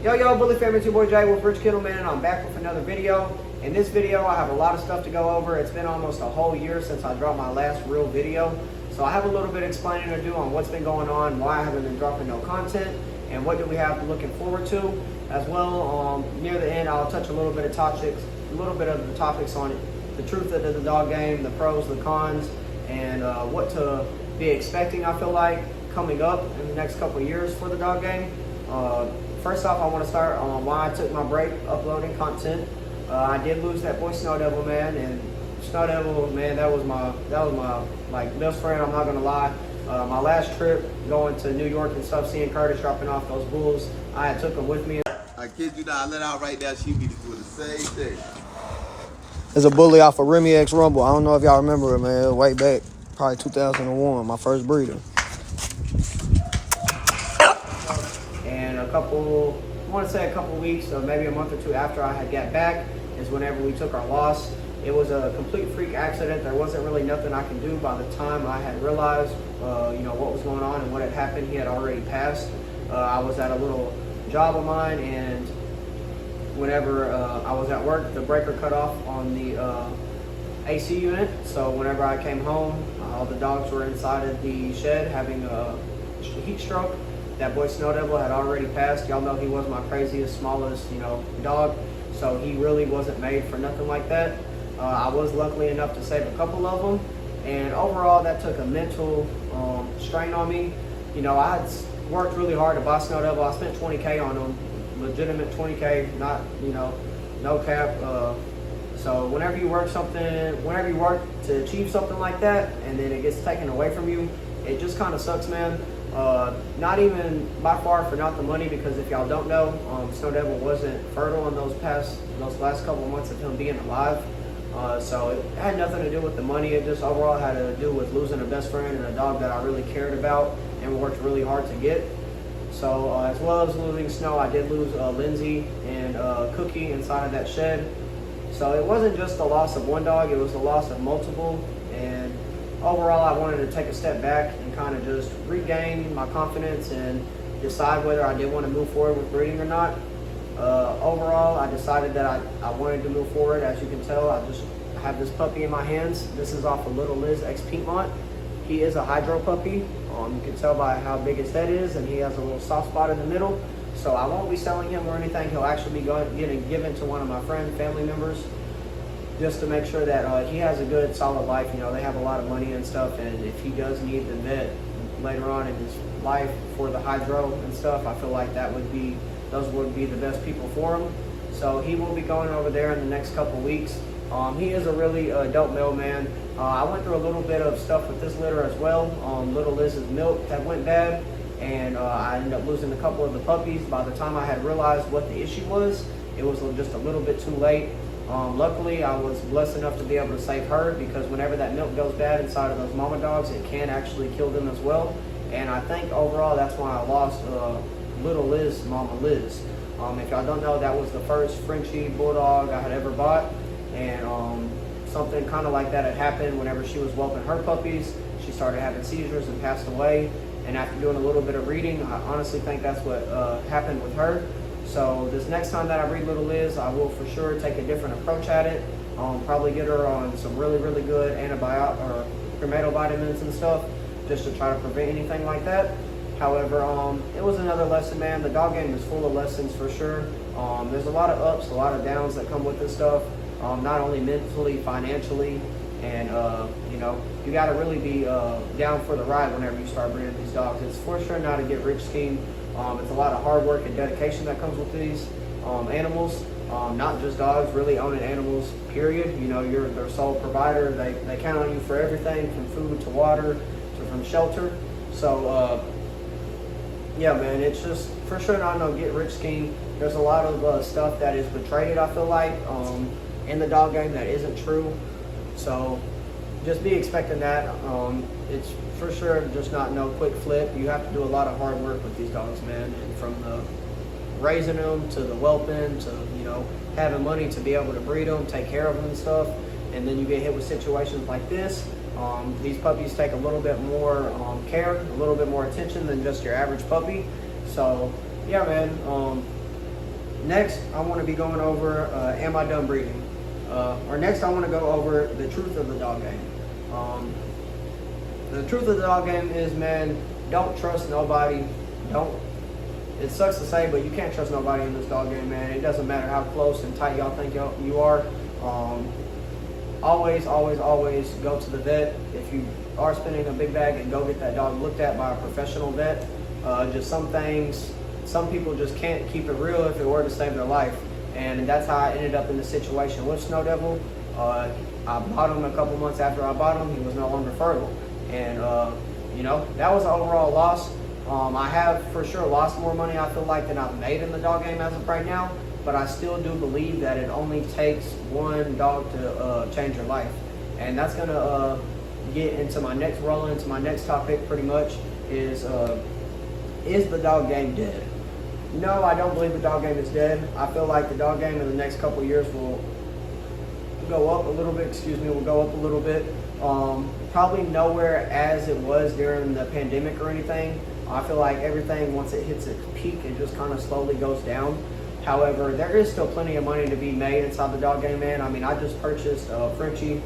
Yo, Bully family, it's your boy Jay with Rich Kennel, man, and I'm back with another video. In this video, I have a lot of stuff to go over. It's been almost a whole year since I dropped my last real video. So I have a little bit explaining to do on what's been going on, why I haven't been dropping no content, and what do we have looking forward to. As well, near the end, I'll touch a little bit of the topics on it. The truth of the dog game, the pros, the cons, and what to be expecting, I feel like, coming up in the next couple of years for the dog game. First off, I want to start on why I took my break uploading content. I did lose that boy Snow Devil, man, and Snow Devil, man, that was my like best friend. I'm not gonna lie. My last trip going to New York and stuff, seeing Curtis dropping off those bulls, I had took him with me. I kid you not, I let out right now. She be doing the same thing. There's a bully off of Remy X Rumble. I don't know if y'all remember it, man. Way back, probably 2001, my first breeder. And I want to say a couple weeks, or maybe a month or two after I had got back, is whenever we took our loss. It was a complete freak accident. There wasn't really nothing I could do. By the time I had realized, what was going on and what had happened, he had already passed. I was at a little job of mine, and whenever I was at work, the breaker cut off on the AC unit. So whenever I came home, all the dogs were inside of the shed having a heat stroke. That boy Snow Devil had already passed. Y'all know he was my craziest, smallest, dog. So he really wasn't made for nothing like that. I was lucky enough to save a couple of them. And overall, that took a mental strain on me. I had worked really hard to buy Snow Devil. I spent 20K on him, legitimate 20K, not, no cap. So whenever you work to achieve something like that, and then it gets taken away from you, it just kind of sucks, man. Not even by far for not the money, because if y'all don't know, Snow Devil wasn't fertile in those last couple of months of him being alive. So it had nothing to do with the money. It just overall had to do with losing a best friend and a dog that I really cared about and worked really hard to get. So as well as losing Snow, I did lose Lindsay and Cookie inside of that shed. So it wasn't just the loss of one dog, it was the loss of multiple. And overall, I wanted to take a step back and kind of just regain my confidence and decide whether I did want to move forward with breeding or not. Overall, I decided that I wanted to move forward. As you can tell, I just have this puppy in my hands. This is off of Little Liz X Piedmont. He is a hydro puppy. You can tell by how big his head is, and he has a little soft spot in the middle. So I won't be selling him or anything. He'll actually be getting given to one of my family members, just to make sure that he has a good, solid life. They have a lot of money and stuff, and if he does need the vet later on in his life for the hydro and stuff, I feel like those would be the best people for him. So he will be going over there in the next couple weeks. He is a really dope male, man. I went through a little bit of stuff with this litter as well. Little Liz's milk had went bad, and I ended up losing a couple of the puppies. By the time I had realized what the issue was, it was just a little bit too late. Luckily, I was blessed enough to be able to save her, because whenever that milk goes bad inside of those mama dogs, it can actually kill them as well. And I think overall that's why I lost Little Liz, Mama Liz. If y'all don't know, that was the first Frenchie Bulldog I had ever bought, and something kind of like that had happened whenever she was whelping her puppies. She started having seizures and passed away, and after doing a little bit of reading, I honestly think that's what happened with her. So this next time that I breed Little Liz, I will for sure take a different approach at it. Probably get her on some really, really good antibiotic or prenatal vitamins and stuff, just to try to prevent anything like that. However, it was another lesson, man. The dog game is full of lessons for sure. There's a lot of ups, a lot of downs that come with this stuff, not only mentally, financially, and you got to really be down for the ride whenever you start breeding these dogs. It's for sure not a get-rich scheme. It's a lot of hard work and dedication that comes with these animals. Not just dogs, really owning animals, period. You're their sole provider. They count on you for everything, from food to water to from shelter. So yeah, man, it's just for sure not no get-rich scheme. There's a lot of stuff that is portrayed, I feel like, in the dog game that isn't true. So just be expecting that. It's for sure just not no quick flip. You have to do a lot of hard work with these dogs, man. And from the raising them to the whelping to, having money to be able to breed them, take care of them and stuff. And then you get hit with situations like this. These puppies take a little bit more care, a little bit more attention than just your average puppy. So yeah, man, next I want to be going over, am I done breeding? Or next I want to go over the truth of the dog game. The truth of the dog game is, man, don't trust nobody. It sucks to say, but you can't trust nobody in this dog game, man. It doesn't matter how close and tight y'all think you are. Always go to the vet. If you are spending a big bag, and go get that dog looked at by a professional vet. Just some things, some people just can't keep it real if it were to save their life. And that's how I ended up in the situation with Snow Devil. I bought him a couple months after I bought him. He was no longer fertile. And, that was an overall loss. I have for sure lost more money, I feel like, than I've made in the dog game as of right now. But I still do believe that it only takes one dog to change your life. And that's going to get into my next into my next topic pretty much is the dog game dead? No, I don't believe the dog game is dead. I feel like the dog game in the next couple of years will go up a little bit. Probably nowhere as it was during the pandemic or anything. I feel like everything, once it hits its peak, it just kind of slowly goes down. However, there is still plenty of money to be made inside the dog game, man. I mean, I just purchased Frenchie,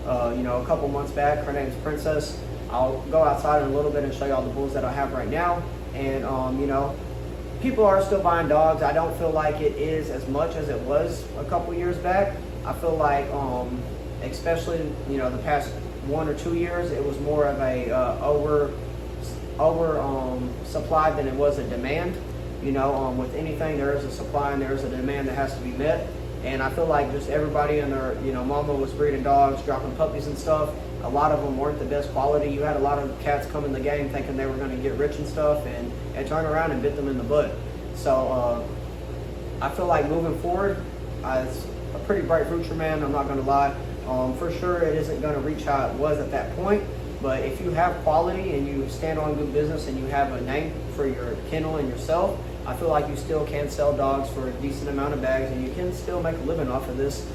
a couple months back. Her name's Princess. I'll go outside in a little bit and show you all the bulls that I have right now. And, people are still buying dogs. I don't feel like it is as much as it was a couple years back. I feel like, especially, the past 1 or 2 years, it was more of a supply than it was a demand. With anything, there is a supply and there is a demand that has to be met. And I feel like just everybody and their, mama was breeding dogs, dropping puppies and stuff. A lot of them weren't the best quality. You had a lot of cats come in the game thinking they were going to get rich and stuff, and turn around and bit them in the butt. So I feel like moving forward, it's a pretty bright future, man. I'm not going to lie. For sure, it isn't going to reach how it was at that point. But if you have quality and you stand on good business and you have a name for your kennel and yourself, I feel like you still can sell dogs for a decent amount of bags, and you can still make a living off of this.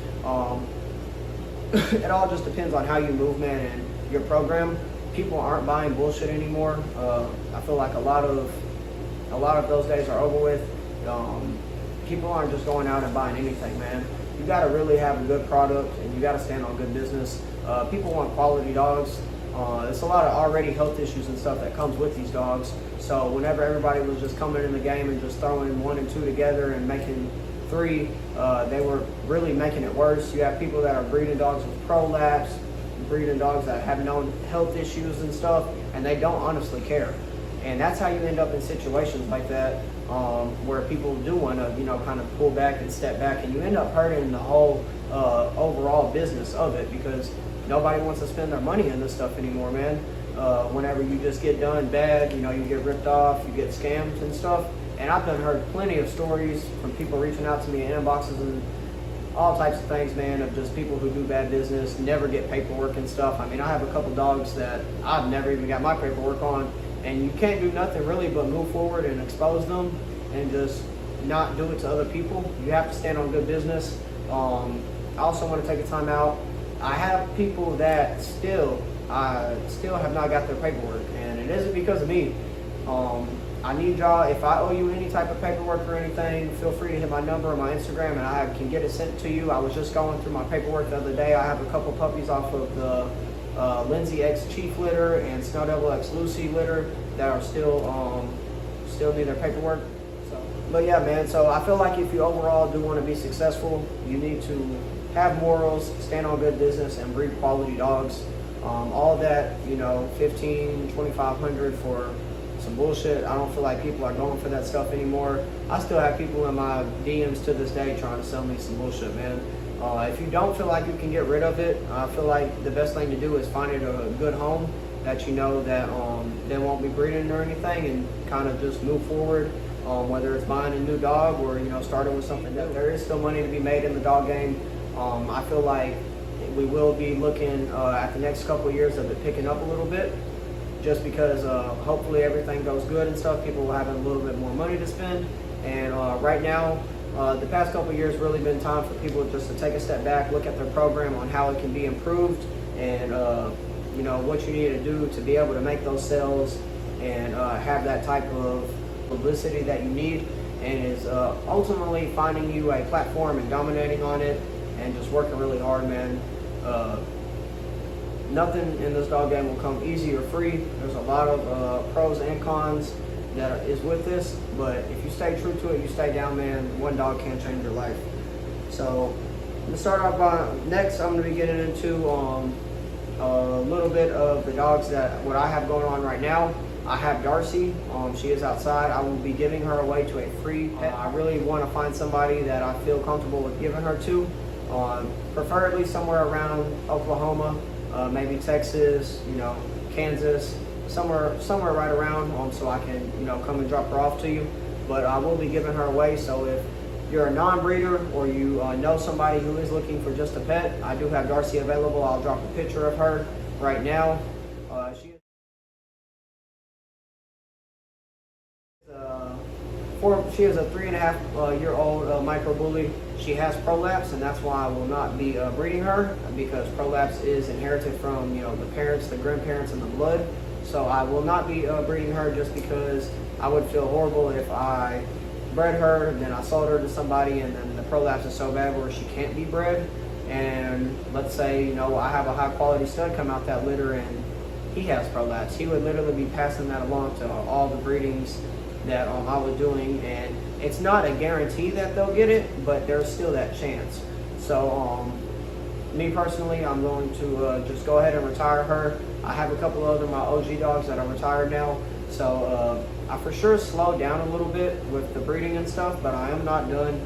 It all just depends on how you move, man, and your program. People aren't buying bullshit anymore. I feel like a lot of those days are over with. People aren't just going out and buying anything, man. You got to really have a good product, and you got to stand on good business. People want quality dogs. It's a lot of already health issues and stuff that comes with these dogs. So whenever everybody was just coming in the game and just throwing 1 and 2 together and making 3, they were really making it worse. You have people that are breeding dogs with prolapse, breeding dogs that have known health issues and stuff, and they don't honestly care. And that's how you end up in situations like that, where people do want to, kind of pull back and step back, and you end up hurting the whole overall business of it, because nobody wants to spend their money on this stuff anymore, man. Whenever you just get done bad, you get ripped off, you get scammed and stuff. And I've heard plenty of stories from people reaching out to me in inboxes and all types of things, man, of just people who do bad business, never get paperwork and stuff. I mean, I have a couple dogs that I've never even got my paperwork on, and you can't do nothing really but move forward and expose them and just not do it to other people. You have to stand on good business. I also want to take a time out. I have people that still have not got their paperwork, and it isn't because of me. I need y'all, if I owe you any type of paperwork or anything, feel free to hit my number or my Instagram, and I can get it sent to you. I was just going through my paperwork the other day. I have a couple puppies off of the Lindsay X Chief litter and Snow Devil X Lucy litter that are still need their paperwork. But yeah, man, so I feel like if you overall do want to be successful, you need to have morals, stand on good business, and breed quality dogs. All that, $1,500, $2,500 for some bullshit. I don't feel like people are going for that stuff anymore. I still have people in my DMs to this day trying to sell me some bullshit, man. If you don't feel like you can get rid of it, I feel like the best thing to do is find it a good home that you know that they won't be breeding or anything, and kind of just move forward. Whether it's buying a new dog or starting with something that there is still money to be made in the dog game. I feel like we will be looking at the next couple of years of it picking up a little bit, just because hopefully everything goes good and stuff. People will have a little bit more money to spend, and right now the past couple of years really been time for people just to take a step back, look at their program on how it can be improved, and what you need to do to be able to make those sales and have that type of publicity that you need. and is ultimately finding you a platform and dominating on it and just working really hard, man. Nothing in this dog game will come easy or free. There's a lot of pros and cons that is with this, but if you stay true to it, you stay down, man, one dog can change your life. So I'm gonna start off by, next I'm gonna be getting into a little bit of the dogs that what I have going on right now. I have Darcy. She is outside. I will be giving her away to a free pet. I really want to find somebody that I feel comfortable with giving her to, preferably somewhere around Oklahoma, maybe Texas, Kansas, somewhere right around, so I can come and drop her off to you. But I will be giving her away. So if you're a non-breeder or you know somebody who is looking for just a pet, I do have Darcy available. I'll drop a picture of her right now. She is a 3.5-year-old micro bully. She has prolapse, and that's why I will not be breeding her, because prolapse is inherited from the parents, the grandparents, and the blood. So I will not be breeding her, just because I would feel horrible if I bred her, then I sold her to somebody, and then the prolapse is so bad where she can't be bred. And let's say I have a high quality stud come out that litter and he has prolapse. He would literally be passing that along to all the breedings that I was doing, and it's not a guarantee that they'll get it, but there's still that chance. So me personally, I'm going to just go ahead and retire her. I have a couple of my OG dogs that are retired now, so I for sure slowed down a little bit with the breeding and stuff, but I am not done.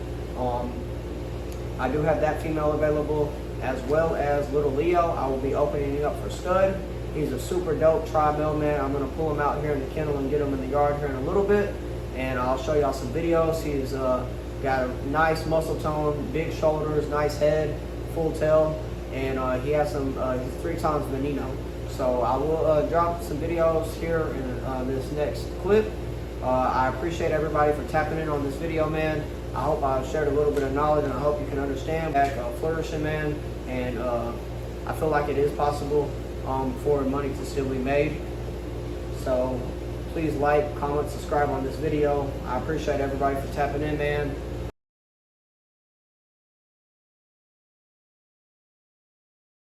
I do have that female available, as well as little Leo. I will be opening it up for stud. He's a super dope tri-male, man. I'm gonna pull him out here in the kennel and get him in the yard here in a little bit, and I'll show y'all some videos. He's got a nice muscle tone, big shoulders, nice head, full tail, and he has some, he's 3 times Veneno. So I will drop some videos here in this next clip. I appreciate everybody for tapping in on this video, man. I hope I shared a little bit of knowledge, and I hope you can understand back flourishing, man. And I feel like it is possible for money to still be made. So please like, comment, subscribe on this video. I appreciate everybody for tapping in, man.